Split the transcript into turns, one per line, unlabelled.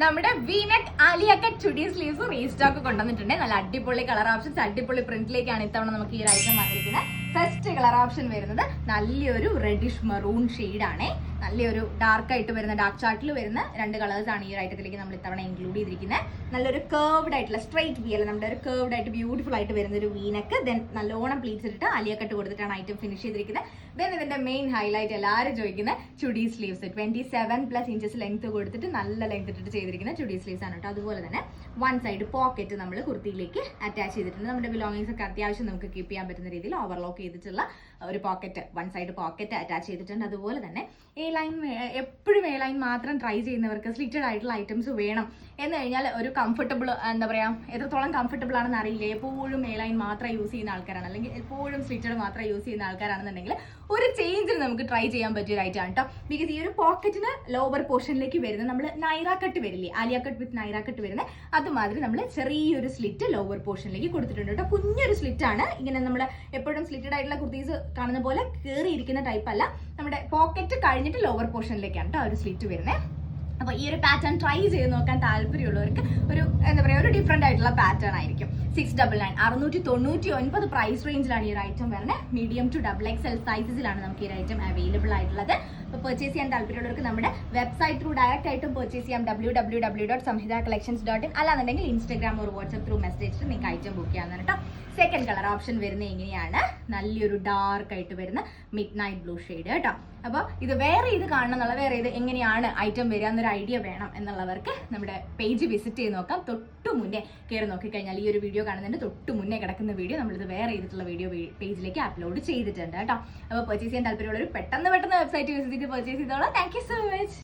നമ്മുടെ V neck Alia cut chudi sleeves restock കൊണ്ടുവന്നിട്ടുണ്ട്. നല്ല അടിപൊളി കളർ ഓപ്ഷൻസ്, അടിപൊളി പ്രിന്റിലേക്കാണ് ഇത്തവണ നമുക്ക് ഈ ഒരു ഐറ്റം വന്നിരിക്കുന്നത്. ഫസ്റ്റ് കളർ ഓപ്ഷൻ വരുന്നത് നല്ലൊരു റെഡിഷ് മെറൂൺ ഷെയ്ഡാണ്. നല്ലൊരു ഡാർക്ക് ആയിട്ട് വരുന്ന, ഡാർക്ക് ചാർട്ടിൽ വരുന്ന രണ്ട് കളേഴ്സ് ആണ് ഈ ഒരു ഐറ്റത്തിലേക്ക് നമ്മൾ ഇത്തവണ ഇൻക്ലൂഡ് ചെയ്തിരിക്കുന്നത്. നല്ലൊരു കേർവ്ഡ് ആയിട്ടുള്ള സ്ട്രൈറ്റ് വി അല്ല, നമ്മുടെ ഒരു കേർവ്ഡ് ആയിട്ട് ബ്യൂട്ടിഫുൾ ആയിട്ട് വരുന്ന ഒരു വീനക്ക്, ദെൻ നല്ലോണം പ്ലീറ്റ്സ് ഇട്ടിട്ട് ആലിയ കട്ട് കൊടുത്തിട്ടാണ് ഐറ്റം ഫിനിഷ് ചെയ്തിരിക്കുന്നത്. ദെൻ ഇതിന്റെ മെയിൻ ഹൈലൈറ്റ് എല്ലാവരും ചോദിക്കുന്ന ചുടി സ്ലീവ്സ് 27+ ഇഞ്ചസ് ലെങ്ത് കൊടുത്തിട്ട് നല്ല ലെങ്ത് ഇട്ടിട്ട് ചെയ്തിരിക്കുന്ന ചുടി സ്ലീവ്സ് ആണ് കേട്ടോ. അതുപോലെ തന്നെ വൺ സൈഡ് പോക്കറ്റ് നമ്മൾ കുർത്തിയിലേക്ക് അറ്റാച്ച് ചെയ്തിട്ടുണ്ട്. നമ്മുടെ ബിലോങ്ങിങ്സ് ഒക്കെ അത്യാവശ്യം നമുക്ക് കീപ്പ് ചെയ്യാൻ പറ്റുന്ന രീതിയിൽ ഓവർലോക്ക് ചെയ്തിട്ടുള്ള ഒരു pocket, one side pocket attach ചെയ്തിട്ടുണ്ട്. അതുപോലെ തന്നെ എപ്പോഴും എ ലൈൻ മാത്രം ട്രൈ ചെയ്യുന്നവർക്ക് സ്ലിറ്റഡ് ആയിട്ടുള്ള ഐറ്റംസ് വേണം എന്ന് കഴിഞ്ഞാൽ ഒരു കംഫർട്ടബിൾ, എന്താ പറയുക, എത്രത്തോളം കംഫർട്ടബിൾ ആണെന്ന് അറിയില്ല. എപ്പോഴും എ ലൈൻ മാത്രം യൂസ് ചെയ്യുന്ന ആൾക്കാരാണ്, അല്ലെങ്കിൽ എപ്പോഴും സ്ലിറ്റഡ് മാത്രം യൂസ് ചെയ്യുന്ന ആൾക്കാരാണെന്നുണ്ടെങ്കിൽ ഒരു ചേഞ്ചിന് നമുക്ക് ട്രൈ ചെയ്യാൻ പറ്റിയ ഒരു ഐറ്റം ആണ് കേട്ടോ. ബിക്കോസ് ഈ ഒരു പോക്കറ്റിന് ലോവർ പോർഷനിലേക്ക് വരുന്നത് നമ്മൾ നൈറ കട്ട് വരില്ലേ, Alia cut with Naira cut വരുന്നത്, അതുമാതിരി നമ്മൾ ചെറിയൊരു സ്ലിറ്റ് ലോവർ പോർഷനിലേക്ക് കൊടുത്തിട്ടുണ്ട് കേട്ടോ. കുഞ്ഞൊരു സ്ലിറ്റ് ആണ്. ഇങ്ങനെ നമ്മൾ എപ്പോഴും സ്ലിറ്റഡ് ആയിട്ടുള്ള കുർത്തീസ് കാണുന്ന പോലെ കയറിയിരിക്കുന്ന ടൈപ്പ് അല്ല, നമ്മുടെ പോക്കറ്റ് കഴിഞ്ഞിട്ട് ലോവർ പോർഷനിലേക്കാണ് കേട്ടോ ഒരു സ്ലിറ്റ് വരുന്നത്. അപ്പോൾ ഈ ഒരു പാറ്റേൺ ട്രൈ ചെയ്ത് നോക്കാൻ താല്പര്യമുള്ളവർക്ക് ഒരു, എന്താ പറയുക, ഒരു ഡിഫറെന്റ് ആയിട്ടുള്ള പാറ്റേൺ ആയിരിക്കും. 699 699 പ്രൈസ് റേഞ്ചിലാണ് ഈ ഒരു ഐറ്റം വരുന്നത്. മീഡിയം ടു XXL സൈസസിലാണ് നമുക്ക് ഈ ഒരു ഐറ്റം അവൈലബിൾ ആയിട്ടുള്ളത്. അപ്പോൾ പർച്ചേസ് ചെയ്യാൻ താല്പര്യമുള്ളവർക്ക് നമ്മുടെ വെബ്സൈറ്റ് ത്രൂ ഡയറക്റ്റ് ആയിട്ടും പർച്ചേസ് ചെയ്യാം, www.samhitacollections.in. അല്ലാന്നുണ്ടെങ്കിൽ ഇൻസ്റ്റാഗ്രാം ഒരു വാട്സ്ആപ്പ് ത്രൂ മെസ്സേജ് നിങ്ങൾക്ക് ഐറ്റം ബുക്ക് ചെയ്യാവുന്നതാണ് കേട്ടോ. സെക്കൻഡ് കളർ ഓപ്ഷൻ വരുന്നത് എങ്ങനെയാണ്, നല്ലൊരു ഡാർക്ക് ആയിട്ട് വരുന്ന മിഡ് നൈറ്റ് ബ്ലൂ ഷെയ്ഡ് കേട്ടോ. അപ്പോൾ ഇത് വേറെ ഇത് കാണണം എന്നുള്ള, വേറെ ഇത് എങ്ങനെയാണ് ഐറ്റം വരിക എന്നൊരു ഐഡിയ വേണം എന്നുള്ളവർക്ക് നമ്മുടെ പേജ് വിസിറ്റ് ചെയ്ത് നോക്കാം. തൊട്ടു മുന്നേ കയറി നോക്കിക്കഴിഞ്ഞാൽ ഈ ഒരു വീഡിയോ കാണുന്നതിന്റെ തൊട്ടു മുന്നേ കിടക്കുന്ന വീഡിയോ നമ്മളിത് വേറെ ചെയ്തിട്ടുള്ള വീഡിയോ പേജിലേക്ക് അപ്ലോഡ് ചെയ്തിട്ടുണ്ട് കേട്ടോ. അപ്പോൾ പർച്ചേസ് ചെയ്യാൻ താല്പര്യമുള്ളവർ പെട്ടെന്ന് വെബ്സൈറ്റ് വിസിറ്റ് ചെയ്ത് പർച്ചേസ് ചെയ്തോളാം. Thank you so much.